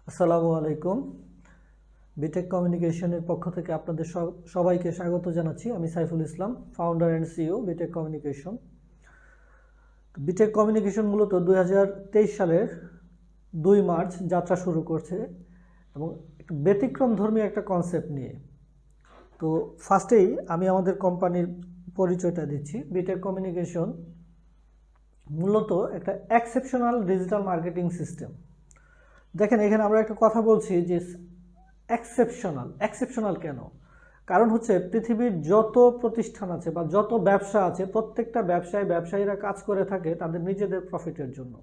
আসসালামু আলাইকুম। বিটেক কমিউনিকেশনের পক্ষ থেকে আপনাদের সবাইকে স্বাগত জানাচ্ছি। আমি Saiful Islam, founder and CEO Btech Communication. Btech Communication মূলত 2023 সালের 2 মার্চ যাত্রা শুরু করছে এবং একটু ব্যতিক্রমধর্মী একটা কনসেপ্ট নিয়ে। তো ফার্স্টেই আমি আমাদের কোম্পানির পরিচয়টা দিচ্ছি। বিটেক কমিউনিকেশন মূলত একটা এক্সেপশনাল ডিজিটাল মার্কেটিং সিস্টেম। দেখেন, এখানে আমরা একটা কথা বলছি যে এক্সেপশনাল কেন? কারণ হচ্ছে পৃথিবীর যত প্রতিষ্ঠান আছে বা যত ব্যবসা আছে, প্রত্যেকটা ব্যবসায়ীরা কাজ করে থাকে তাদের নিজেদের প্রফিটের জন্য।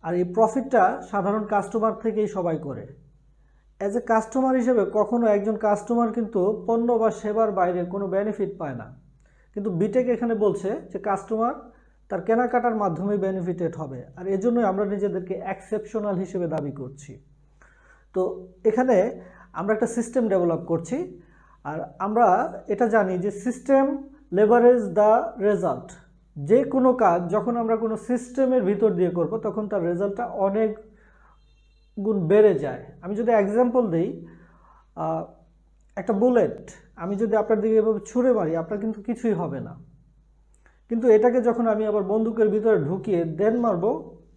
আর এই প্রফিটটা সাধারণ কাস্টমার থেকেই সবাই করে। অ্যাজ এ কাস্টমার হিসেবে কখনো একজন কাস্টমার কিন্তু পণ্য বা সেবার বাইরে কোনো বেনিফিট পায় না। কিন্তু বিটেক এখানে বলছে যে কাস্টমার তার কেনাকাটার মাধ্যমে বেনিফিটেড হবে, আর এজন্যই আমরা নিজেদেরকে এক্সেপশনাল হিসেবে দাবি করছি। তো এখানে আমরা একটা সিস্টেম ডেভেলপ করছি, আর আমরা এটা জানি যে সিস্টেম লেভারেজ দ্য রেজাল্ট। যে কোনো কাজ যখন আমরা কোনো সিস্টেমের ভিতর দিয়ে করব তখন তার রেজাল্টটা অনেক গুণ বেড়ে যায়। আমি যদি এক্সাম্পল দিই, একটা বুলেট আমি যদি আপনার দিকে এভাবে ছুঁড়ে মারি, আপনার কিন্তু কিছুই হবে না। কিন্তু এটাকে যখন আমি আবার বন্দুকের ভিতরে ঢুকিয়ে দেন মারবো,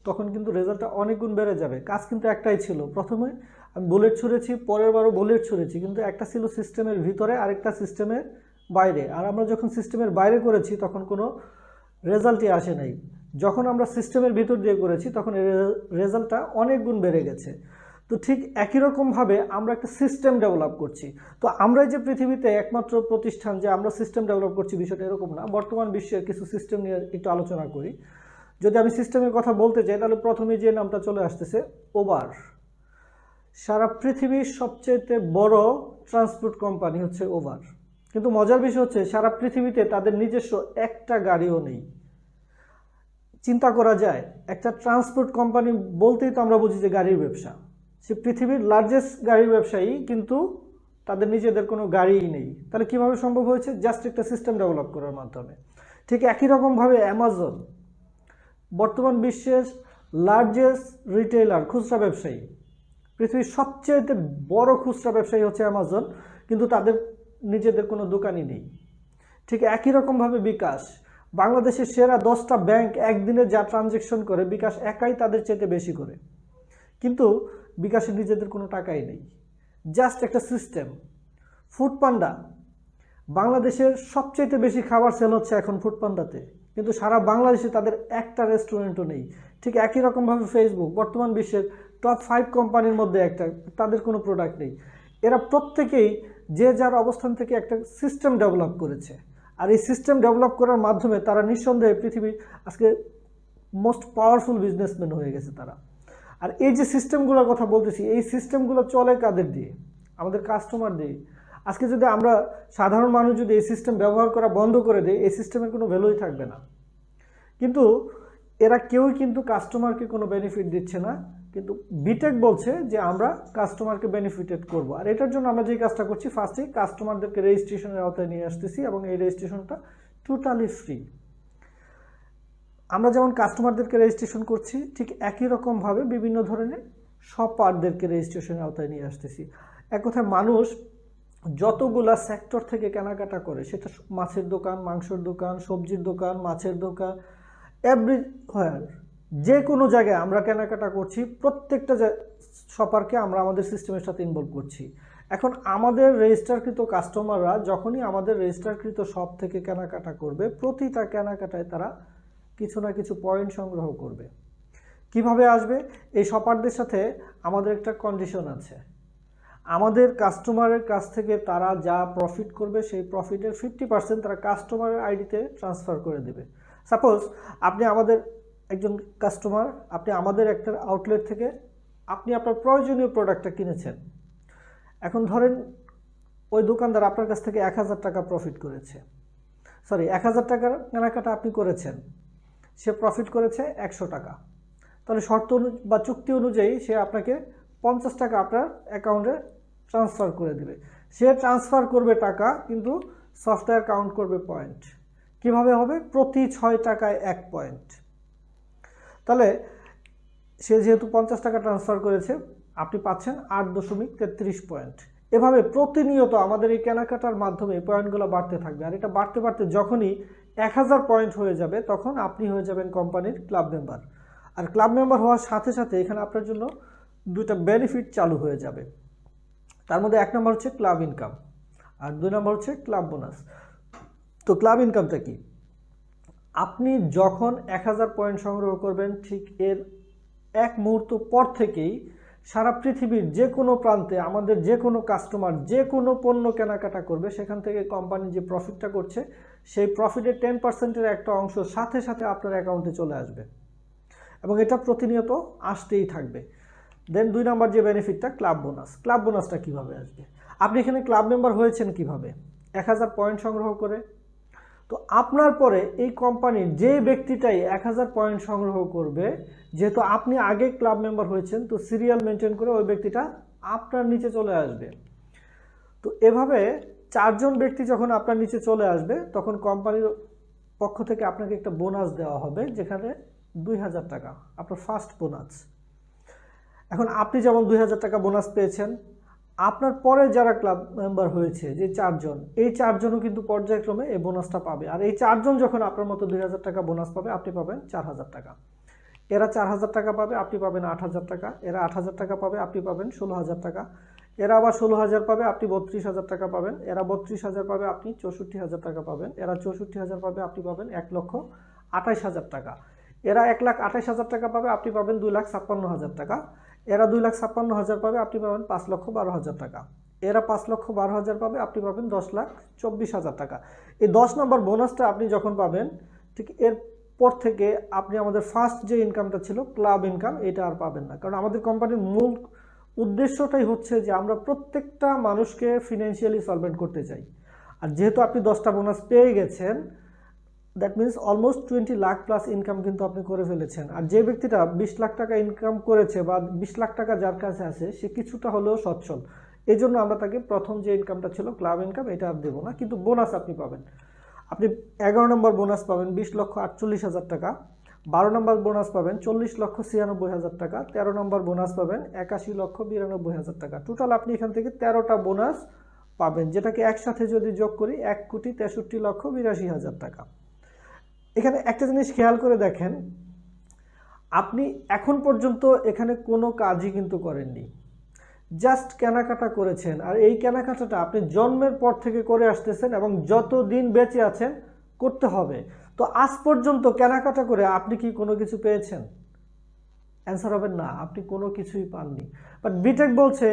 তখন কিন্তু রেজাল্টটা অনেক গুণ বেড়ে যাবে। কাজ কিন্তু একটাই ছিল, প্রথমে আমি বুলেট ছুঁড়েছি, পরের বারও বুলেট ছুঁড়েছি, কিন্তু একটা ছিল সিস্টেমের ভিতরে, আরেকটা সিস্টেমের বাইরে। আর আমরা যখন সিস্টেমের বাইরে করেছি তখন কোনো রেজাল্টই আসে নাই। যখন আমরা সিস্টেমের ভিতর দিয়ে করেছি তখন রেজাল্টটা অনেক গুণ বেড়ে গেছে। তো ঠিক একই রকমভাবে আমরা একটা সিস্টেম ডেভেলপ করছি। তো আমরাই যে পৃথিবীতে একমাত্র প্রতিষ্ঠান যে আমরা সিস্টেম ডেভেলপ করছি, বিষয়টা এরকম না। বর্তমান বিশ্বের কিছু সিস্টেম নিয়ে একটু আলোচনা করি। যদি আমি সিস্টেমের কথা বলতে চাই তাহলে প্রথমে যে নামটা চলে আসতেছে, ওবার। সারা পৃথিবীর সবচেয়ে বড় ট্রান্সপোর্ট কোম্পানি হচ্ছে ওবার। কিন্তু মজার বিষয় হচ্ছে সারা পৃথিবীতে তাদের নিজস্ব একটা গাড়িও নেই। চিন্তা করা যায়, একটা ট্রান্সপোর্ট কোম্পানি বলতেই তো আমরা বুঝি যে গাড়ির ব্যবসা। সে পৃথিবীর লার্জেস্ট গাড়ির ব্যবসায়ী, কিন্তু তাদের নিজেদের কোনো গাড়িই নেই। তাহলে কীভাবে সম্ভব হয়েছে? জাস্ট একটা সিস্টেম ডেভেলপ করার মাধ্যমে। ঠিক একই রকমভাবে অ্যামাজন বর্তমান বিশ্বের লার্জেস্ট রিটেইলার, খুচরা ব্যবসায়ী। পৃথিবীর সবচেয়ে বড় খুচরা ব্যবসায়ী হচ্ছে অ্যামাজন, কিন্তু তাদের নিজেদের কোনো দোকানই নেই। ঠিক একই রকমভাবে বিকাশ, বাংলাদেশের সেরা 10টা ব্যাংক একদিনে যা ট্রানজ্যাকশন করে, বিকাশ একাই তাদের চেয়ে বেশি করে, কিন্তু বিকাশের নিজেদের কোনো টাকাই নেই। জাস্ট একটা সিস্টেম। ফুডপান্ডা, বাংলাদেশের সবচেয়ে বেশি খাবার সেল হচ্ছে এখন ফুডপান্ডাতে, কিন্তু সারা বাংলাদেশে তাদের একটা রেস্টুরেন্টও নেই। ঠিক একই রকমভাবে ফেসবুক বর্তমান বিশ্বের টপ 5 কোম্পানির মধ্যে একটা, তাদের কোনো প্রোডাক্ট নেই। এরা প্রত্যেকেই যে যার অবস্থান থেকে একটা সিস্টেম ডেভেলপ করেছে, আর এই সিস্টেম ডেভেলপ করার মাধ্যমে তারা নিঃসন্দেহে পৃথিবীর আজকে মোস্ট পাওয়ারফুল বিজনেসম্যান হয়ে গেছে তারা। আর এই যে সিস্টেমগুলোর কথা বলতেছি, এই সিস্টেমগুলো চলে কাদের দিয়ে? আমাদের কাস্টমার দিয়ে। আজকে যদি আমরা সাধারণ মানুষ যদি এই সিস্টেম ব্যবহার করা বন্ধ করে দিই, এই সিস্টেমের কোনো ভ্যালুই থাকবে না। কিন্তু এরা কেউই কিন্তু কাস্টমারকে কোনো বেনিফিট দিচ্ছে না, কিন্তু বিটেক বলছে যে আমরা কাস্টমারকে বেনিফিটেড করব। আর এটার জন্য আমরা যে কাজটা করছি, ফার্স্টেই কাস্টমারদেরকে রেজিস্ট্রেশনের আওতায় নিয়ে আসতেছি, এবং এই রেজিস্ট্রেশনটা টোটালি ফ্রি। আমরা যেমন কাস্টমারদেরকে রেজিস্ট্রেশন করছি, ঠিক একই রকমভাবে বিভিন্ন ধরনের শপারদেরকে রেজিস্ট্রেশনের আওতায় নিয়ে আসতেছি। এক কথায় মানুষ যতগুলা সেক্টর থেকে কেনাকাটা করে, সেটা মাছের দোকান, মাংসের দোকান, সবজির দোকান, মাছের দোকান, এভরিহোয়ার, যে কোনো জায়গায় আমরা কেনাকাটা করছি, প্রত্যেকটা শপারকে আমরা আমাদের সিস্টেমের সাথে ইনভলভ করছি। এখন আমাদের রেজিস্টারকৃত কাস্টমাররা যখনই আমাদের রেজিস্টারকৃত শপ থেকে কেনাকাটা করবে, প্রতিটা কেনাকাটায় তারা কিছু না কিছু পয়েন্ট সংগ্রহ করবে। কিভাবে আসবে? এই শপারদের সাথে আমাদের একটা কন্ডিশন আছে। আমাদের কাস্টমারের কাছ থেকে তারা যা প্রফিট করবে, সেই প্রফিটের 50% তারা কাস্টমারের আইডিতে ট্রান্সফার করে দেবে। সাপোজ আপনি আমাদের একজন কাস্টমার, আপনি আমাদের একটা আউটলেট থেকে আপনি আপনার প্রয়োজনীয় প্রোডাক্টটা কিনেছেন। এখন ধরেন ওই দোকানদার আপনার কাছ থেকে 1000 টাকা প্রফিট করেছে, 1000 টাকার কেনাকাটা আপনি করেছেন, সে প্রফিট করেছে 100 টাকা। তাহলে শর্ত বা চুক্তি অনুযায়ী সে আপনাকে 50 টাকা আপনার অ্যাকাউন্টে ট্রান্সফার করে দেবে। সে ট্রান্সফার করবে টাকা, কিন্তু সফটওয়্যার কাউন্ট করবে পয়েন্ট। কিভাবে হবে? প্রতি 6 টাকায় 1 পয়েন্ট। তাহলে সে যেহেতু 50 টাকা ট্রান্সফার করেছে, আপনি পাচ্ছেন 8.33 পয়েন্ট। এভাবে প্রতিনিয়ত আমাদের এই কেনাকাটার মাধ্যমে এই পয়েন্টগুলো বাড়তে থাকবে, আর এটা বাড়তে বাড়তে যখনই 1000 পয়েন্ট হয়ে যাবে তখন আপনি হয়ে যাবেন কোম্পানির ক্লাব মেম্বার। আর ক্লাব মেম্বার হওয়ার সাথে সাথে এখানে আপনার জন্য দুইটা বেনিফিট চালু হয়ে যাবে। তার মধ্যে 1 নম্বর হচ্ছে ক্লাব ইনকাম, আর 2 নম্বর হচ্ছে ক্লাব বোনাস। তো ক্লাব ইনকামটা কি? আপনি যখন 1000 পয়েন্ট সংগ্রহ করবেন ঠিক এর এক মুহূর্ত পর থেকেই সারা পৃথিবীর যে কোনো প্রান্তে আমাদের যে কোনো কাস্টমার যে কোনো পণ্য কেনাকাটা করবে, সেখান থেকে কোম্পানি যে প্রফিটটা করছে সেই প্রফিটের 10%-এর একটা অংশ সাথে সাথে আপনার অ্যাকাউন্টে চলে আসবে, এবং এটা প্রতিনিয়ত আসতেই থাকবে। দেন 2 নম্বর যে বেনিফিটটা ক্লাব বোনাস। ক্লাব বোনাসটা কিভাবে আসবে? আপনি এখানে ক্লাব মেম্বার হয়েছেন কিভাবে? 1000 পয়েন্ট সংগ্রহ করে। তো আপনার পরে এই কোম্পানির যে ব্যক্তিটাই 1000 পয়েন্ট সংগ্রহ করবে, যেহেতু আপনি আগে ক্লাব মেম্বার হয়েছেন, তো সিরিয়াল মেনটেন করে ওই ব্যক্তিটা আপনার নিচে চলে আসবে। তো এভাবে 4 জন ব্যক্তি যখন আপনার নিচে চলে আসবে তখন কোম্পানির পক্ষ থেকে আপনাকে একটা বোনাস দেওয়া হবে, যেখানে 2000 টাকা আপনার ফার্স্ট বোনাস। এখন আপনি যেমন 2000 টাকা বোনাস পেয়েছেন, আপনার পরে যারা ক্লাব মেম্বার হয়েছে যে 4 জন, এই 4 জনও কিন্তু পর্যায়ক্রমে এই বোনাসটা পাবে। আর এই 4 জন যখন আপনার মতো 2000 টাকা বোনাস পাবে, আপনি পাবেন 4000 টাকা। এরা 4000 টাকা পাবে, আপনি পাবেন 8000 টাকা। এরা 8000 টাকা পাবে, আপনি পাবেন 16000 টাকা। এরা আবার 16000 পাবে, আপনি 32000 টাকা পাবেন। এরা 32000 পাবে, আপনি 64000 টাকা পাবেন। এরা 64000 পাবে, আপনি পাবেন 1,28,000 টাকা। এরা 1,28,000 টাকা পাবে, আপনি পাবেন 2,56,000 টাকা। এরা 2,56,000 পাবে, আপনি পাবেন 5,12,000 টাকা। এরা 5,12,000 পাবে, আপনি পাবেন 10,24,000 টাকা। এই 10 নম্বর বোনাসটা আপনি যখন পাবেন, ঠিক এরপর থেকে আপনি আমাদের ফার্স্ট যে ইনকামটা ছিল ক্লাব ইনকাম, এটা আর পাবেন না। কারণ আমাদের কোম্পানির মূল উদ্দেশ্যটাই হচ্ছে যে আমরা প্রত্যেকটা মানুষকে ফিনান্সিয়ালি সলভেন্ট করতে চাই। আর যেহেতু আপনি 10টা বোনাস পেয়ে গেছেন, that means almost 20 lakh plus income কিন্তু আপনি করে ফেলেছেন। আর যে ব্যক্তিটা 20 লাখ টাকা ইনকাম করেছে বা 20 লাখ টাকা যার কাছে আছে, সে কিছুটা হলেও সচ্ছল। এই জন্য আমরা তাকে প্রথম যে ইনকামটা ছিল ক্লাব ইনকাম, এটা আর দেবো না, কিন্তু বোনাস আপনি পাবেন। আপনি 11 নম্বর বোনাস পাবেন 20,48,000 টাকা। 12 নম্বর বোনাস পাবেন 40,96,000 টাকা। 13 নম্বর বোনাস পাবেন 81,92,000 টাকা। টোটাল আপনি এখান থেকে 13টা বোনাস পাবেন, যেটাকে একসাথে যদি যোগ করি 1,63,82,000 টাকা। এখানে একটা জিনিস খেয়াল করে দেখেন, আপনি এখন পর্যন্ত এখানে কোনো কাজই কিন্তু করেননি, জাস্ট কেনাকাটা করেছেন। আর এই কেনাকাটাটা আপনি জন্মের পর থেকে করে আসতেছেন এবং যত দিন বেঁচে আছেন করতে হবে। তো আজ পর্যন্ত কেনাকাটা করে আপনি কি কোনো কিছু পেয়েছেন? অ্যান্সার হবে না, আপনি কোনো কিছুই পাননি। বাট বিটেক বলছে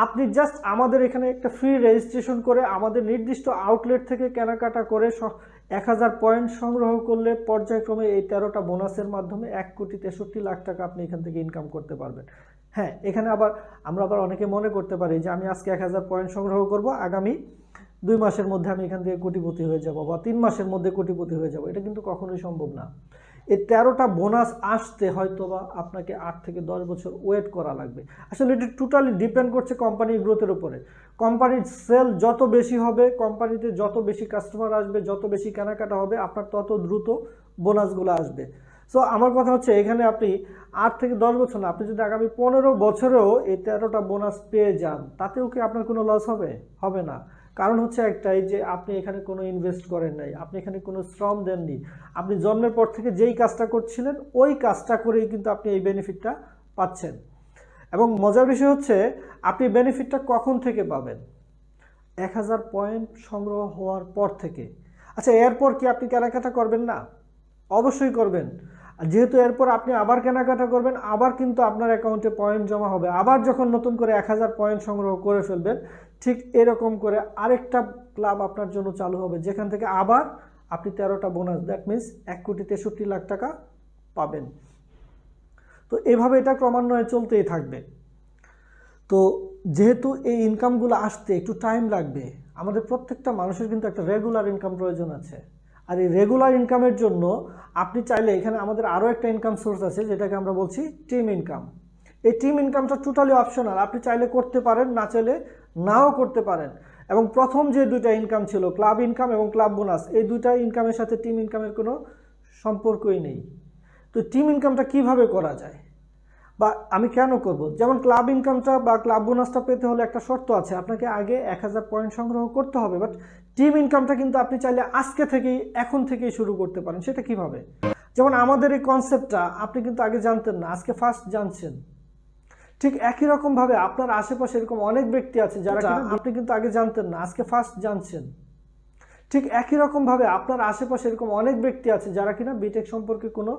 আপনি জাস্ট আমাদের এখানে একটা ফ্রি রেজিস্ট্রেশন করে আমাদের নির্দিষ্ট আউটলেট থেকে কেনাকাটা করে 1000 পয়েন্ট সংগ্রহ করলে পর্যায়ক্রমে এই 13টা বোনাসের মাধ্যমে 1,63,00,000 টাকা আপনি এখান থেকে ইনকাম করতে পারবেন। হ্যাঁ, এখানে আমরা অনেকে মনে করতে পারি যে আমি আজকে 1000 পয়েন্ট সংগ্রহ করব, আগামী 2 মাসের মধ্যে আমি এখান থেকে কোটিপতি হয়ে যাব বা 3 মাসের মধ্যে কোটিপতি হয়ে যাব। এটা কিন্তু কখনোই সম্ভব না। এই 13টা বোনাস আসতে হয়তো বা আপনাকে 8 থেকে 10 বছর ওয়েট করা লাগবে। আসলে এটি টোটালি ডিপেন্ড করছে কোম্পানির গ্রোথের উপরে। কোম্পানির সেল যত বেশি হবে, কোম্পানিতে যত বেশি কাস্টমার আসবে, যত বেশি কেনাকাটা হবে, আপনার তত দ্রুত বোনাসগুলো আসবে। সো আমার কথা হচ্ছে এখানে আপনি 8 থেকে 10 বছর না, আপনি যদি আগামী 15 বছরেও এই 13টা বোনাস পেয়ে যান, তাতেও কি আপনার কোনো লস হবে? হবে না। কারণ হচ্ছে একটাই, যে আপনি এখানে কোনো ইনভেস্ট করেন নাই, আপনি এখানে কোনো শ্রম দেননি। আপনি জন্মের পর থেকে যেই কাজটা করছিলেন ওই কাজটা করেই কিন্তু আপনি এই বেনিফিটটা পাচ্ছেন। এবং মজার বিষয় হচ্ছে আপনি বেনিফিটটা কখন থেকে পাবেন? 1000 পয়েন্ট সংগ্রহ হওয়ার পর থেকে। আচ্ছা, এরপর কি আপনি কেনাকাটা করবেন না? অবশ্যই করবেন। যেহেতু এরপর আপনি আবার কেনাকাটা করবেন, আবার কিন্তু আপনার অ্যাকাউন্টে পয়েন্ট জমা হবে। আবার যখন নতুন করে 1000 পয়েন্ট সংগ্রহ করে ফেলবেন, ঠিক এরকম করে আরেকটা ক্লাব আপনার জন্য চালু হবে, যেখান থেকে আবার আপনি 13টা বোনাস, দ্যাট মিনস 1,63,00,000 টাকা পাবেন। তো এভাবে এটা ক্রমান্বয়ে চলতেই থাকবে। তো যেহেতু এই ইনকামগুলো আসতে একটু টাইম লাগবে, আমাদের প্রত্যেকটা মানুষের কিন্তু একটা রেগুলার ইনকাম প্রয়োজন আছে। আর এই রেগুলার ইনকামের জন্য আপনি চাইলে এখানে আমাদের আরও একটা ইনকাম সোর্স আছে, যেটাকে আমরা বলছি টিম ইনকাম। এই টিম ইনকামটা টোটালি অপশনাল, আপনি চাইলে করতে পারেন, না চাইলে নাও করতে পারেন। এবং প্রথম যে 2টা ইনকাম ছিল, ক্লাব ইনকাম এবং ক্লাব বোনাস, এই 2টা ইনকামের সাথে টিম ইনকামের কোনো সম্পর্কই নেই। তো টিম ইনকামটা কিভাবে করা যায়? বা আমি কেন করব? যেমন ক্লাব ইনকামটা বা ক্লাব বোনাসটা পেতে হলে একটা শর্ত আছে, আপনাকে আগে 1000 পয়েন্ট সংগ্রহ করতে হবে। বাট টিম ইনকামটা কিন্তু আপনি চাইলে আজকে থেকেই, এখন থেকেই শুরু করতে পারেন। সেটা কিভাবে? যেমন আমাদের এই কনসেপ্টটা আপনি কিন্তু আগে জানতেন না, আজকে ফার্স্ট জানছেন। ঠিক একই রকমভাবে আপনার আশেপাশে এরকম অনেক ব্যক্তি আছে যারা আপনি কিন্তু আগে জানতেন না, আজকে ফার্স্ট জানছেন। ঠিক একই রকমভাবে আপনার আশেপাশে এরকম অনেক ব্যক্তি আছে যারা কিনা বিটেক সম্পর্কে কোনো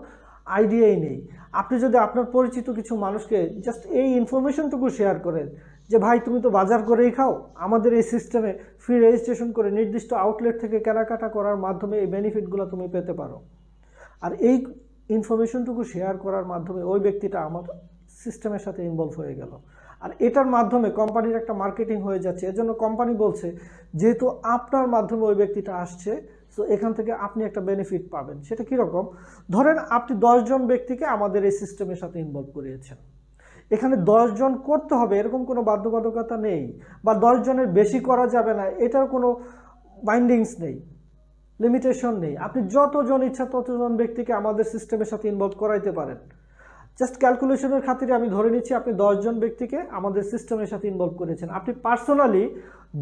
আইডিয়াই নেই। আপনি যদি আপনার পরিচিত কিছু মানুষকে জাস্ট এই ইনফরমেশনটুকু শেয়ার করেন যে ভাই তুমি তো বাজার করেই খাও, আমাদের এই সিস্টেমে ফ্রি রেজিস্ট্রেশন করে নির্দিষ্ট আউটলেট থেকে কেনাকাটা করার মাধ্যমে এই বেনিফিটগুলো তুমি পেতে পারো। আর এই ইনফরমেশনটুকু শেয়ার করার মাধ্যমে ওই ব্যক্তিটা আমার সিস্টেমের সাথে ইনভলভ হয়ে গেল। আর এটার মাধ্যমে কোম্পানির একটা মার্কেটিং হয়ে যাচ্ছে। এজন্য কোম্পানি বলছে যেহেতু আপনার মাধ্যমে ওই ব্যক্তিটা আসছে, সো এখান থেকে আপনি একটা বেনিফিট পাবেন। সেটা কীরকম? ধরেন আপনি 10 জন ব্যক্তিকে আমাদের এই সিস্টেমের সাথে ইনভলভ করিয়েছেন। এখানে 10 জন করতে হবে এরকম কোনো বাধ্যবাধকতা নেই, বা 10 জনের বেশি করা যাবে না এটার কোনো বাইন্ডিংস নেই, লিমিটেশন নেই। আপনি যতজন ইচ্ছা ততজন ব্যক্তিকে আমাদের সিস্টেমের সাথে ইনভলভ করাইতে পারেন। জাস্ট ক্যালকুলেশনের খাতিরে আমি ধরে নিচ্ছি আপনি 10 জন ব্যক্তিকে আমাদের সিস্টেমের সাথে ইনভলভ করেছেন। আপনি পার্সোনালি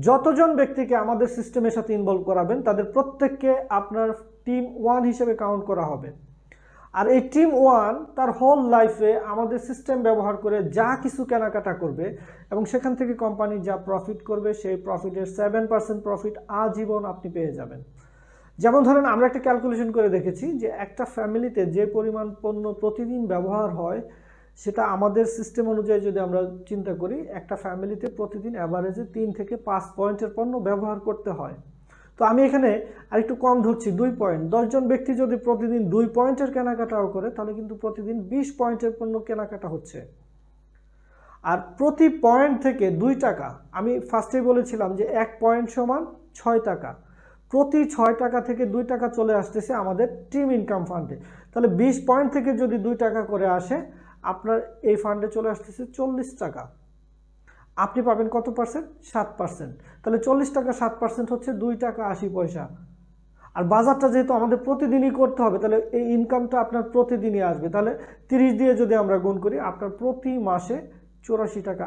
যতজন ব্যক্তিকে আমাদের সিস্টেমের সাথে ইনভলভ করাবেন তাদের প্রত্যেককে আপনার টিম 1 হিসেবে কাউন্ট করা হবে। আর এই টিম 1 তার হোল লাইফে আমাদের সিস্টেম ব্যবহার করে যা কিছু কেনাকাটা করবে এবং সেখান থেকে কোম্পানি যা প্রফিট করবে সেই প্রফিটের 7% প্রফিট আজীবন আপনি পেয়ে যাবেন। যেমন ধরেন আমরা একটা ক্যালকুলেশন করে দেখেছি যে একটা ফ্যামিলিতে যে পরিমাণ পণ্য প্রতিদিন ব্যবহার হয় সেটা আমাদের সিস্টেম অনুযায়ী যদি আমরা চিন্তা করি, একটা ফ্যামিলিতে প্রতিদিন অ্যাভারেজে 3 থেকে 5 পয়েন্টের পণ্য ব্যবহার করতে হয়। তো আমি এখানে আরেকটু কম ধরছি 2 পয়েন্ট। 10 জন ব্যক্তি যদি প্রতিদিন 2 পয়েন্টের কেনাকাটাও করে তাহলে কিন্তু প্রতিদিন 20 পয়েন্টের পণ্য কেনাকাটা হচ্ছে। আর প্রতি পয়েন্ট থেকে 2 টাকা, আমি ফার্স্টেই বলেছিলাম যে 1 পয়েন্ট সমান 6 টাকা। প্রতি 6 টাকা থেকে 2 টাকা চলে আসতেছে আমাদের টিম ইনকাম ফান্ডে। তাহলে 20 পয়েন্ট থেকে যদি 2 টাকা করে আসে আপনার এই ফান্ডে চলে আসতেছে 40 টাকা। আপনি পাবেন কত পার্সেন্ট? 7%। তাহলে 40 টাকা 7% হচ্ছে 2 টাকা 80 পয়সা। আর বাজারটা যেহেতু আমাদের প্রতিদিনই করতে হবে তাহলে এই ইনকামটা আপনার প্রতিদিনই আসবে। তাহলে 30 দিয়ে যদি আমরা গুণ করি আপনার প্রতি মাসে 84 টাকা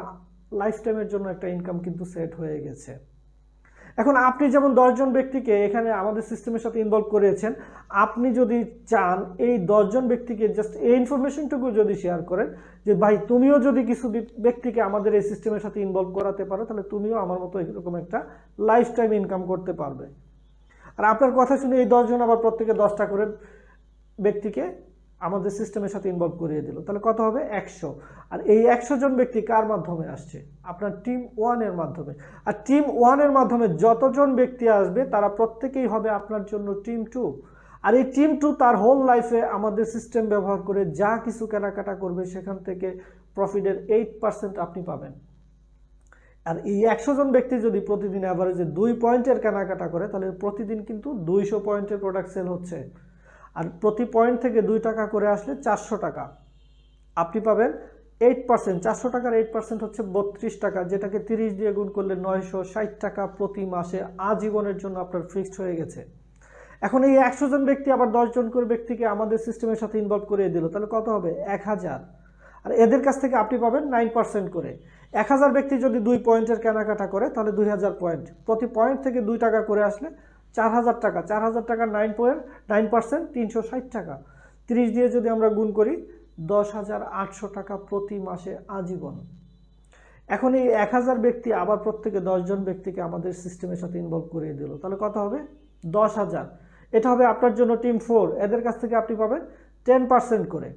লাইফ টাইমের জন্য একটা ইনকাম কিন্তু সেট হয়ে গেছে। এখন আপনি যেমন 10 জন ব্যক্তিকে এখানে আমাদের সিস্টেমের সাথে ইনভলভ করেছেন, আপনি যদি চান এই 10 জন ব্যক্তিকে জাস্ট এই ইনফরমেশনটুকু যদি শেয়ার করেন যে ভাই তুমিও যদি কিছু ব্যক্তিকে আমাদের এই সিস্টেমের সাথে ইনভলভ করাতে পারো তাহলে তুমিও আমার মতো এরকম একটা লাইফ টাইম ইনকাম করতে পারবে। আর আপনার কথা শুনে এই 10 জন আবার প্রত্যেকে 10টা করে ব্যক্তিকে আমাদের সিস্টেমের সাথে ইনভলভ করিয়ে দিল, তাহলে কত হবে? 100। আর এই 100 জন ব্যক্তি কার মাধ্যমে আসছে? আপনার টিম 1 এর মাধ্যমে। আর টিম 1 এর মাধ্যমে যতজন ব্যক্তি আসবে তারা প্রত্যেকেই হবে আপনার জন্য টিম 2। আর এই টিম 2 তার হোল লাইফে আমাদের সিস্টেম ব্যবহার করে যা কিছু কেনাকাটা করবে সেখান থেকে প্রফিটের 8% আপনি পাবেন। আর এই 100 জন ব্যক্তি যদি প্রতিদিন অ্যাভারেজে 2 পয়েন্টের কেনাকাটা করে তাহলে প্রতিদিন কিন্তু 200 পয়েন্টের প্রোডাক্ট সেল হচ্ছে। আর প্রতি পয়েন্ট থেকে 2 টাকা করে আসলে 400 টাকা আপনি পাবেন 8%। 400 টাকার 8% হচ্ছে 32 টাকা, যেটাকে 30 দিয়ে গুণ করলে 960 টাকা প্রতি মাসে আজীবনের জন্য আপনার ফিক্সড হয়ে গেছে। এখন এই 100 জন ব্যক্তি আবার 10 জন করে ব্যক্তিকে আমাদের সিস্টেমের সাথে ইনভলভ করিয়ে দিল, তাহলে কত হবে? 1000। আর এদের কাছ থেকে আপনি পাবেন 9% করে। 1000 ব্যক্তি যদি 2 পয়েন্টের কেনাকাটা করে তাহলে 2000 পয়েন্ট, প্রতি পয়েন্ট থেকে 2 টাকা করে আসলে 4000 টাকা। 4000 টাকার 9% 360 টাকা। 30 দিয়ে যদি আমরা গুণ করি 10,800 টাকা প্রতি মাসে আজীবন। এখন এই 1000 ব্যক্তি আবার প্রত্যেকে 10 জন ব্যক্তিকে আমাদের সিস্টেমের সাথে ইনভলভ করিয়ে দিল, তাহলে কত হবে? 10,000। এটা হবে আপনার জন্য টিম 4। এদের কাছ থেকে আপনি পাবেন 10% করে।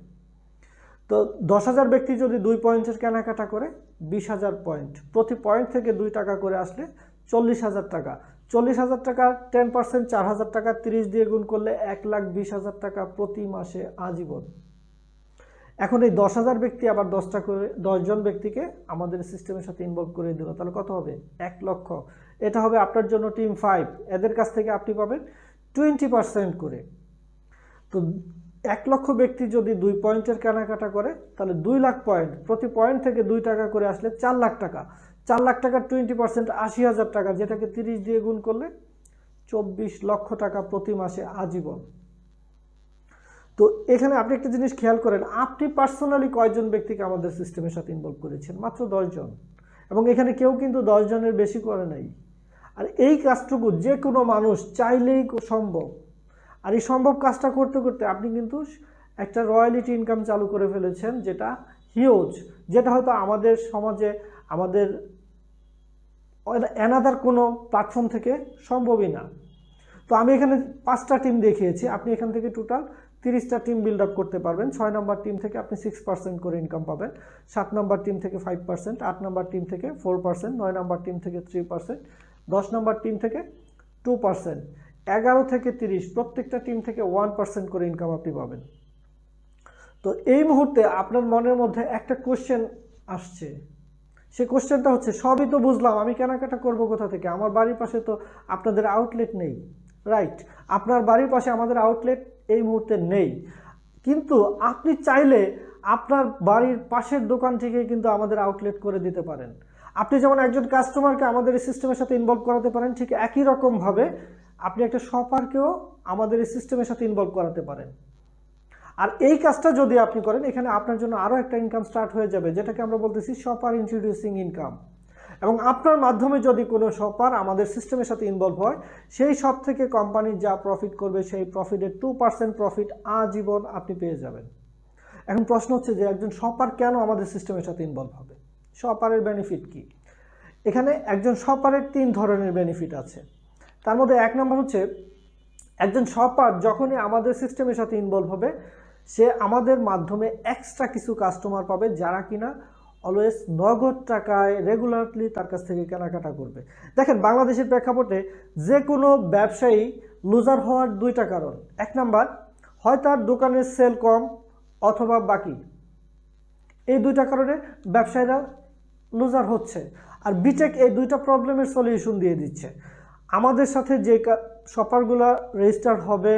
তো 10,000 ব্যক্তি যদি 2 পয়েন্টের কেনাকাটা করে 20,000 পয়েন্ট, প্রতি পয়েন্ট থেকে 2 টাকা করে আসলে 40,000 টাকা। 40,000 টাকা 10% 4,000 টাকা, 30 দিয়ে গুণ করলে 1,20,000 টাকা প্রতি মাসে আজীবন। এখন এই 10,000 ব্যক্তি আবার 10টা করে 10 জন ব্যক্তিকে আমাদের সিস্টেমের সাথে ইনভলভ করে দিল, তাহলে কত হবে? 1 লক্ষ। এটা হবে আপনার জন্য টিম 5। এদের কাছ থেকে আপনি পাবেন 20% করে। তো 1 লক্ষ ব্যক্তি যদি 2 পয়েন্টের কেনাকাটা করে তাহলে 2 লাখ পয়েন্ট, প্রতি পয়েন্ট থেকে 2 টাকা করে আসলে 4 লাখ টাকা। 4 লাখ টাকার 20% 80,000 টাকা, যেটাকে 30 দিয়ে গুণ করলে 24 লক্ষ টাকা প্রতি মাসে আজীবন। তো এখানে আপনি একটা জিনিস খেয়াল করেন, আপনি পার্সোনালি কয়জন ব্যক্তিকে আমাদের সিস্টেমের সাথে ইনভলভ করেছেন? মাত্র 10 জন। এবং এখানে কেউ কিন্তু 10 জনের বেশি করে নাই। আর এই কাজটুকু যে কোনো মানুষ চাইলেই সম্ভব। আর এই সম্ভব কাজটা করতে করতে আপনি কিন্তু একটা রয়্যালিটি ইনকাম চালু করে ফেলেছেন, যেটা হিউজ, যেটা হয়তো আমাদের সমাজে আমাদের অ্যানাদার কোনো প্ল্যাটফর্ম থেকে সম্ভবই না। তো আমি এখানে 5টা টিম দেখিয়েছি, আপনি এখান থেকে টোটাল 30টা টিম বিল্ড আপ করতে পারবেন। 6 নম্বর টিম থেকে আপনি 6% করে ইনকাম পাবেন, 7 নম্বর টিম থেকে 5%, 8 নম্বর টিম থেকে 4%, 9 নম্বর টিম থেকে 3%, 10 নম্বর টিম থেকে 2%, 11 থেকে 30 প্রত্যেকটা টিম থেকে 1% করে ইনকাম আপনি পাবেন। তো এই মুহূর্তে আপনার মনের মধ্যে একটা কোশ্চেন আসছে, সে কোশ্চেনটা হচ্ছে, সবই তো বুঝলাম, আমি কেনাকাটা করব কোথা থেকে? আমার বাড়ির পাশে তো আপনাদের আউটলেট নেই। রাইট, আপনার বাড়ির পাশে আমাদের আউটলেট এই মুহূর্তে নেই, কিন্তু আপনি চাইলে আপনার বাড়ির পাশের দোকান থেকে কিন্তু আমাদের আউটলেট করে দিতে পারেন। আপনি যেমন একজন কাস্টমারকে আমাদের এই সিস্টেমের সাথে ইনভলভ করাতে পারেন, ঠিক একই রকমভাবে আপনি একটা শপারকেও আমাদের এই সিস্টেমের সাথে ইনভলভ করাতে পারেন। আর এই কাজটা যদি আপনি করেন, এখানে আপনার জন্য আরও একটা ইনকাম স্টার্ট হয়ে যাবে, যেটাকে আমরা বলতেছি শপার ইন্ট্রোডিউসিং ইনকাম। এবং আপনার মাধ্যমে যদি কোনো শপার আমাদের সিস্টেমের সাথে ইনভলভ হয়, সেই সব থেকে কোম্পানি যা প্রফিট করবে, সেই প্রফিটের 2% প্রফিট আজীবন আপনি পেয়ে যাবেন। এখন প্রশ্ন হচ্ছে যে একজন শপার কেন আমাদের সিস্টেমের সাথে ইনভলভ হবে? শপারের বেনিফিট কি? এখানে একজন শপারের 3 ধরনের বেনিফিট আছে। তার মধ্যে 1 নম্বর হচ্ছে, একজন শপার যখনই আমাদের সিস্টেমের সাথে ইনভলভ হবে, সে আমাদের মাধ্যমে এক্সট্রা কিছু কাস্টমার পাবে, যারা কিনা অলওয়েজ নগদ টাকায় রেগুলারলি তার কাছ থেকে কেনাকাটা করবে। দেখেন, বাংলাদেশের প্রেক্ষাপটে যে কোনো ব্যবসায়ী লুজার হওয়ার 2টা কারণ। 1 নাম্বার, হয় তার দোকানের সেল কম অথবা বাকি। এই 2টা কারণে ব্যবসায়ীরা লুজার হচ্ছে। আর বিটেক এই 2টা প্রবলেমের সলিউশন দিয়ে দিচ্ছে। আমাদের সাথে যে শপারগুলো রেজিস্টার হবে,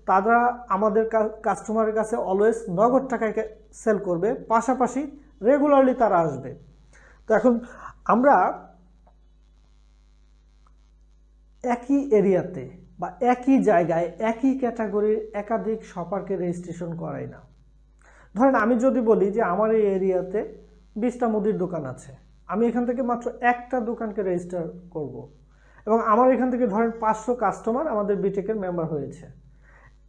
তারা আমাদের কাস্টমারের কাছে অলওয়েজ নগদ টাকায় সেল করবে, পাশাপাশি রেগুলারলি তারা আসবে। তো এখন আমরা একই এরিয়াতে বা একই জায়গায় একই ক্যাটাগরির একাধিক শপারকে রেজিস্ট্রেশন করাই না। ধরেন আমি যদি বলি যে আমার এই এরিয়াতে 20টা মুদির দোকান আছে, আমি এখান থেকে মাত্র একটা দোকানকে রেজিস্টার করব, এবং আমার এখান থেকে ধরেন 500 কাস্টমার আমাদের বিটেকের মেম্বার হয়েছে,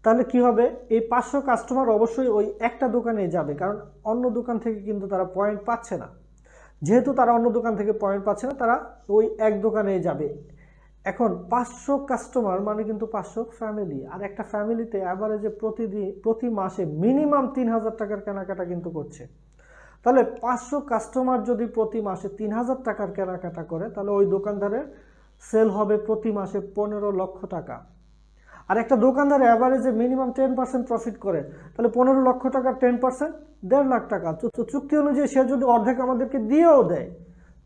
তাহলে কি হবে? এই 500 কাস্টমার অবশ্যই ওই একটা দোকানে যাবে, কারণ অন্য দোকান থেকে কিন্তু তারা পয়েন্ট পাচ্ছে না। যেহেতু তারা অন্য দোকান থেকে পয়েন্ট পাচ্ছে না, তারা ওই এক দোকানে যাবে। এখন 500 কাস্টমার মানে কিন্তু 500 ফ্যামিলি, আর একটা ফ্যামিলিতে অ্যাভারেজে প্রতি মাসে মিনিমাম 3000 টাকার কেনাকাটা কিন্তু করছে। তাহলে 500 কাস্টমার যদি প্রতি মাসে 3000 টাকার কেনাকাটা করে, তাহলে ওই দোকানদারের সেল হবে প্রতি মাসে 15 লক্ষ টাকা। আর একটা দোকানদার অ্যাভারেজে মিনিমাম 10% প্রফিট করে, তাহলে 15 লক্ষ টাকার 10% 1.5 লাখ টাকা। তো চুক্তি অনুযায়ী সে যদি অর্ধেক আমাদেরকে দিয়েও দেয়,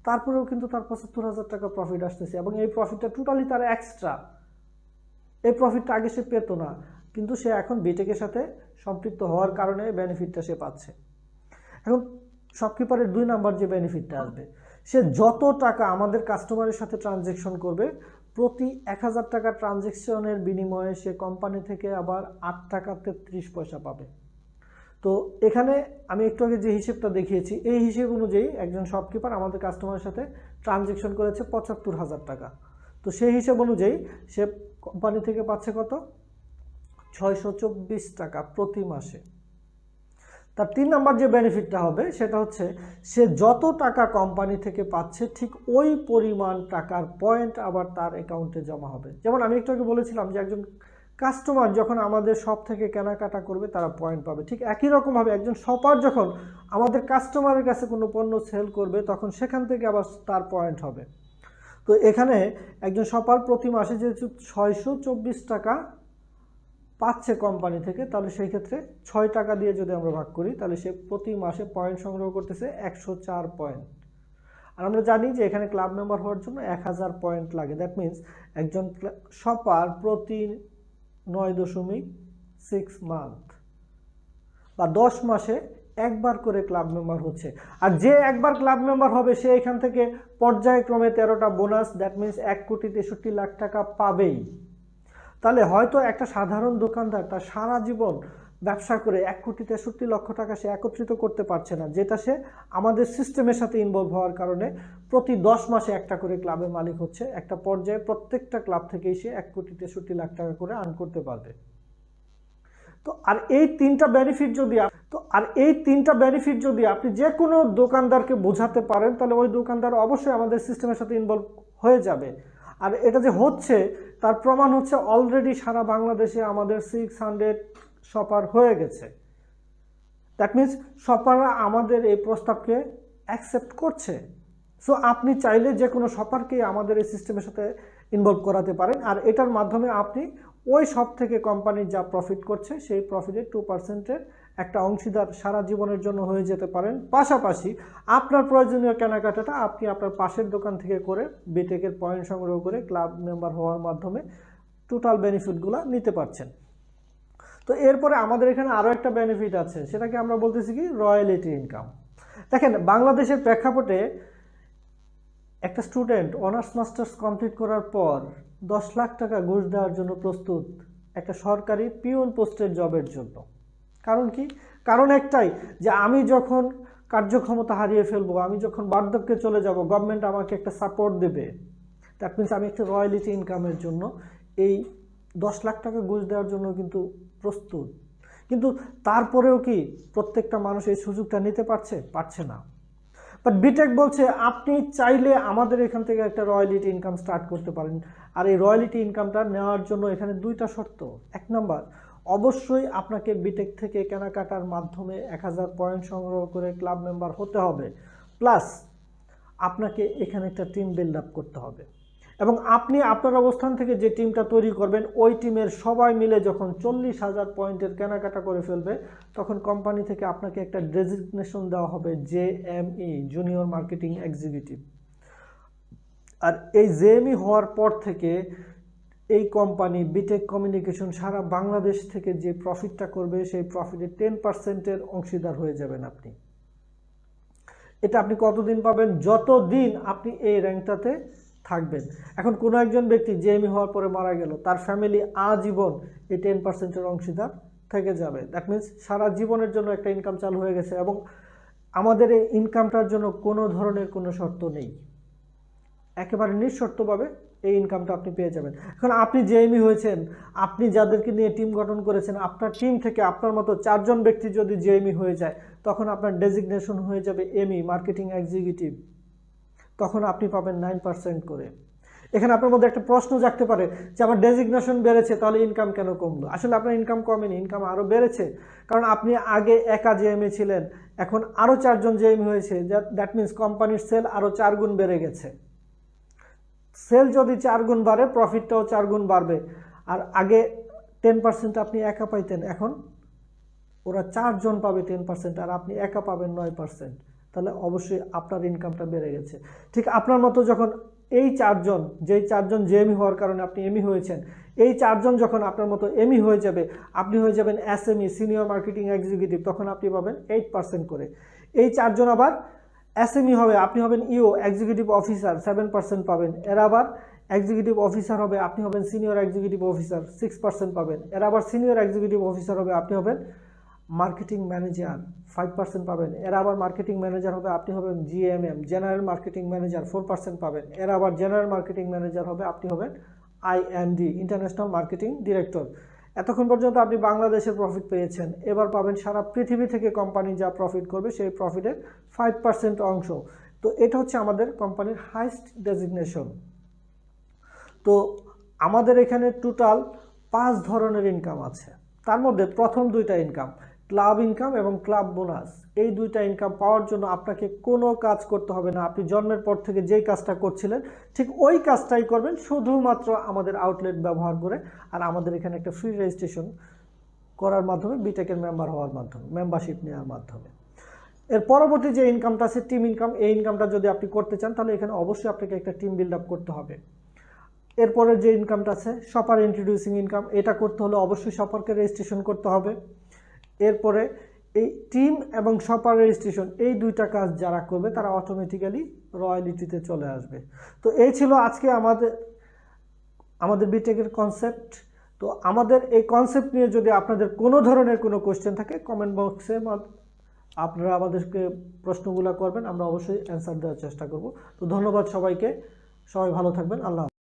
তারপরেও কিন্তু তার 75,000 টাকা প্রফিট আসতেছে, এবং এই প্রফিটটা টোটালি তার এক্সট্রা। এই প্রফিটটা আগে সে পেত না, কিন্তু সে এখন বিটেকের সাথে সম্পৃক্ত হওয়ার কারণে বেনিফিটটা সে পাচ্ছে। এখন শপকিপারের 2 নাম্বার যে বেনিফিটটা আসবে, সে যত টাকা আমাদের কাস্টমারের সাথে ট্রানজ্যাকশন করবে, প্রতি 1000 টাকা ট্রানজ্যাকশনের বিনিময়ে সে কোম্পানি থেকে আবার 8 টাকা 33 পয়সা পাবে। তো এখানে আমি একটু আগে যে হিসেবটা দেখিয়েছি, এই হিসেব অনুযায়ী একজন শপকিপার আমাদের কাস্টমারের সাথে ট্রানজ্যাকশন করেছে 75,000 টাকা। তো সেই হিসেব অনুযায়ী সে কোম্পানি থেকে পাচ্ছে কত? 624 টাকা প্রতি মাসে। তার 3 নাম্বার যে বেনিফিটটা হবে, সেটা হচ্ছে সে যত টাকা কোম্পানি থেকে পাচ্ছে, ঠিক ওই পরিমাণ টাকার পয়েন্ট আবার তার অ্যাকাউন্টে জমা হবে। যেমন আমি একটু আগে বলেছিলাম যে একজন কাস্টমার যখন আমাদের শপ থেকে কেনাকাটা করবে, তারা পয়েন্ট পাবে। ঠিক একই রকমভাবে একজন শপার যখন আমাদের কাস্টমারের কাছে কোনো পণ্য সেল করবে, তখন সেখান থেকে আবার তার পয়েন্ট হবে। তো এখানে একজন শপার প্রতি মাসে যেহেতু 624 টাকা পাচ্ছে কোম্পানি থেকে, তাহলে সেই ক্ষেত্রে 6 টাকা দিয়ে যদি আমরা ভাগ করি, তাহলে সে প্রতি মাসে পয়েন্ট সংগ্রহ করতেছে 104 পয়েন্ট। আর আমরা জানি যে এখানে ক্লাব মেম্বার হওয়ার জন্য 1000 পয়েন্ট লাগে। দ্যাট মিনস একজন শপার প্রতি 9.6 মান্থ বা 10 মাসে একবার করে ক্লাব মেম্বার হচ্ছে। আর যে একবার ক্লাব মেম্বার হবে, সে এখান থেকে পর্যায়ক্রমে 13টা বোনাস, দ্যাট মিনস 1,63,00,000 টাকা পাবেই। তাহলে হয়তো একটা সাধারণ দোকানদার তার সারা জীবন ব্যবসা করে 1,63,00,000 টাকা সে একত্রিত করতে পারছে না, যেটা সে আমাদের সিস্টেমের সাথে ইনভলভ হওয়ার কারণে প্রতি 10 মাসে একটা করে ক্লাবের মালিক হচ্ছে। একটা পর্যায়ে প্রত্যেকটা ক্লাব থেকেই সে 1,63,00,000 টাকা করে আর্ন করতে পারবে। তো আর এই তিনটা বেনিফিট যদি আপনি যে কোনো দোকানদারকে বোঝাতে পারেন, তাহলে ওই দোকানদার অবশ্যই আমাদের সিস্টেমের সাথে ইনভলভ হয়ে যাবে। আর এটা যে হচ্ছে তার প্রমাণ হচ্ছে অলরেডি সারা বাংলাদেশে আমাদের 600 শপার হয়ে গেছে। দ্যাট মিনস শপাররা আমাদের এই প্রস্তাবকে অ্যাকসেপ্ট করছে। সো আপনি চাইলে যে কোনো শপারকেই আমাদের এই সিস্টেমের সাথে ইনভলভ করাতে পারেন, আর এটার মাধ্যমে আপনি ওই সব থেকে কোম্পানি যা প্রফিট করছে সেই প্রফিটের 2%-এর একটা অংশীদার সারা জীবনের জন্য হয়ে যেতে পারেন। পাশাপাশি আপনার প্রয়োজনীয় কেনাকাটাটা আপনি আপনার পাশের দোকান থেকে করে বিটেকের পয়েন্ট সংগ্রহ করে ক্লাব মেম্বার হওয়ার মাধ্যমে টোটাল বেনিফিটগুলো নিতে পারছেন। তো এরপরে আমাদের এখানে আরও একটা বেনিফিট আছে, সেটাকে আমরা বলতেছি কি রয়্যালিটি ইনকাম। দেখেন, বাংলাদেশের প্রেক্ষাপটে একটা স্টুডেন্ট অনার্স মাস্টার্স কমপ্লিট করার পর 10 লাখ টাকা ঘুষ দেওয়ার জন্য প্রস্তুত একটা সরকারি পিওন পোস্টের জবের জন্য। কারণ কি? কারণ একটাই, যে আমি যখন কার্যক্ষমতা হারিয়ে ফেলবো, আমি যখন বার্ধক্যে চলে যাব, গভর্নমেন্ট আমাকে একটা সাপোর্ট দেবে। দ্যাট মিনস আমি একটা রয়্যালিটি ইনকামের জন্য এই 10 লাখ টাকা ঘুষ দেওয়ার জন্য কিন্তু প্রস্তুত। কিন্তু তারপরেও কি প্রত্যেকটা মানুষ এই সুযোগটা নিতে পারছে না। বাট বিটেক বলছে আপনি চাইলে আমাদের এখান থেকে একটা রয়্যালিটি ইনকাম স্টার্ট করতে পারেন। আর এই রয়্যালিটি ইনকামটা নেওয়ার জন্য এখানে 2টা শর্ত। 1 নাম্বার, অবশ্যই আপনাকে বিটেক থেকে কেনাকাটার মাধ্যমে 1000 পয়েন্ট সংগ্রহ করে ক্লাব মেম্বার হতে হবে, প্লাস আপনাকে এখানে একটা টিম বিল্ড আপ করতে হবে। এবং আপনি আপনার অবস্থান থেকে যে টিমটা তৈরি করবেন, ওই টিমের সবাই মিলে যখন 40,000 পয়েন্টের কেনাকাটা করে ফেলবে, তখন কোম্পানি থেকে আপনাকে একটা ডেজিগনেশন দেওয়া হবে JME, জুনিয়র মার্কেটিং এক্সিকিউটিভ। আর এই JME হওয়ার পর থেকে এই কোম্পানি বিটেক কমিউনিকেশন সারা বাংলাদেশ থেকে যে প্রফিটটা করবে, সেই প্রফিটের 10%-এর অংশীদার হয়ে যাবেন আপনি। এটা আপনি কতদিন পাবেন? যতদিন আপনি এই র্যাঙ্কটাতে থাকবেন। এখন কোনো একজন ব্যক্তি JME হওয়ার পরে মারা গেল, তার ফ্যামিলি আজীবন এই 10%-এর অংশীদার থেকে যাবে। দ্যাট মিনস সারা জীবনের জন্য একটা ইনকাম চালু হয়ে গেছে, এবং আমাদের এই ইনকামটার জন্য কোনো ধরনের কোনো শর্ত নেই, একেবারে নিঃশর্তভাবে এই ইনকামটা আপনি পেয়ে যাবেন। এখন আপনি JME হয়েছেন, আপনি যাদেরকে নিয়ে টিম গঠন করেছেন, আপনার টিম থেকে আপনার মতো 4 জন ব্যক্তি যদি JME হয়ে যায়, তখন আপনার ডেজিগনেশন হয়ে যাবে ME, মার্কেটিং এক্সিকিউটিভ। তখন আপনি পাবেন 9% করে। এখানে আপনার মধ্যে একটা প্রশ্ন জাগতে পারে যে আমার ডেজিগনেশন বেড়েছে, তাহলে ইনকাম কেন কমলো? আসলে আপনার ইনকাম কমেনি, ইনকাম আরও বেড়েছে। কারণ আপনি আগে একা JME ছিলেন, এখন আরও 4 জন JME হয়েছে। দ্যাট মিনস কোম্পানির সেল আরও 4 গুণ বেড়ে গেছে। সেল যদি 4 গুণ বাড়ে, প্রফিটটাও 4 গুণ বাড়বে। আর আগে 10% আপনি একা পাইতেন, এখন ওরা 4 জন পাবে 10%, আর আপনি একা পাবেন 9%। তাহলে অবশ্যই আপনার ইনকামটা বেড়ে গেছে। ঠিক আপনার মতো যখন এই 4 জন, যেই 4 জন JME হওয়ার কারণে আপনি ME হয়েছেন, এই 4 জন যখন আপনার মতো ME হয়ে যাবে, আপনি হয়ে যাবেন SME, সিনিয়র মার্কেটিং এক্সিকিউটিভ, তখন আপনি পাবেন 8% করে। এই 4 জন আবার SME হবে, আপনি হবেন EO, এক্সিকিউটিভ অফিসার, 7% পাবেন। এরা আবার এক্সিকিউটিভ অফিসার হবে, আপনি হবেন সিনিয়র এক্সিকিউটিভ অফিসার, 6% পাবেন। এরা আবার সিনিয়র এক্সিকিউটিভ অফিসার হবে, আপনি হবেন মার্কেটিং ম্যানেজার, 5% পাবেন। এরা আবার মার্কেটিং ম্যানেজার হবে, আপনি হবেন GMM, জেনারেল মার্কেটিং ম্যানেজার, 4% পাবেন। এরা আবার জেনারেল মার্কেটিং ম্যানেজার হবে, আপনি হবেন IMD, ইন্টারন্যাশনাল মার্কেটিং ডিরেক্টর। এতক্ষণ পর্যন্ত আপনি বাংলাদেশের প্রফিট পেয়েছেন, এবার পাবেন সারা পৃথিবী থেকে কোম্পানি যা প্রফিট করবে সেই প্রফিটের 5% অংশ। তো এটা হচ্ছে আমাদের কোম্পানির হাইস্ট ডেজিগনেশন। তো আমাদের এখানে টোটাল 5 ধরনের ইনকাম আছে। তার মধ্যে প্রথম 2টা ইনকাম, ক্লাব ইনকাম এবং ক্লাব বোনাস, এই 2টা ইনকাম পাওয়ার জন্য আপনাকে কোনো কাজ করতে হবে না। আপনি জন্মের পর থেকে যেই কাজটা করছিলেন ঠিক ওই কাজটাই করবেন, শুধুমাত্র আমাদের আউটলেট ব্যবহার করে, আর আমাদের এখানে একটা ফ্রি রেজিস্ট্রেশন করার মাধ্যমে, বিটেকের মেম্বার হওয়ার মাধ্যমে, মেম্বারশিপ নেওয়ার মাধ্যমে। এর পরবর্তী যে ইনকামটা আছে টিম ইনকাম, এই ইনকামটা যদি আপনি করতে চান তাহলে এখানে অবশ্যই আপনাকে একটা টিম বিল্ড আপ করতে হবে। এরপরে যে ইনকামটা আছে শপার ইন্ট্রোডিউসিং ইনকাম, এটা করতে হলে অবশ্যই শপারকে রেজিস্ট্রেশন করতে হবে। এরপরে এই টিম এবং শপার রেজিস্ট্রেশন, এই 2টা কাজ যারা করবে তারা অটোমেটিক্যালি রয়্যালিটিতে চলে আসবে। তো এই ছিল আজকে আমাদের বিটেকের কনসেপ্ট। তো আমাদের এই কনসেপ্ট নিয়ে যদি আপনাদের কোনো ধরনের কোনো কোশ্চেন থাকে কমেন্ট বক্সে আপনারা আমাদেরকে প্রশ্নগুলো করবেন, আমরা অবশ্যই অ্যান্সার দেওয়ার চেষ্টা করব। তো ধন্যবাদ সবাইকে, সবাই ভালো থাকবেন, আল্লাহ হাফেজ।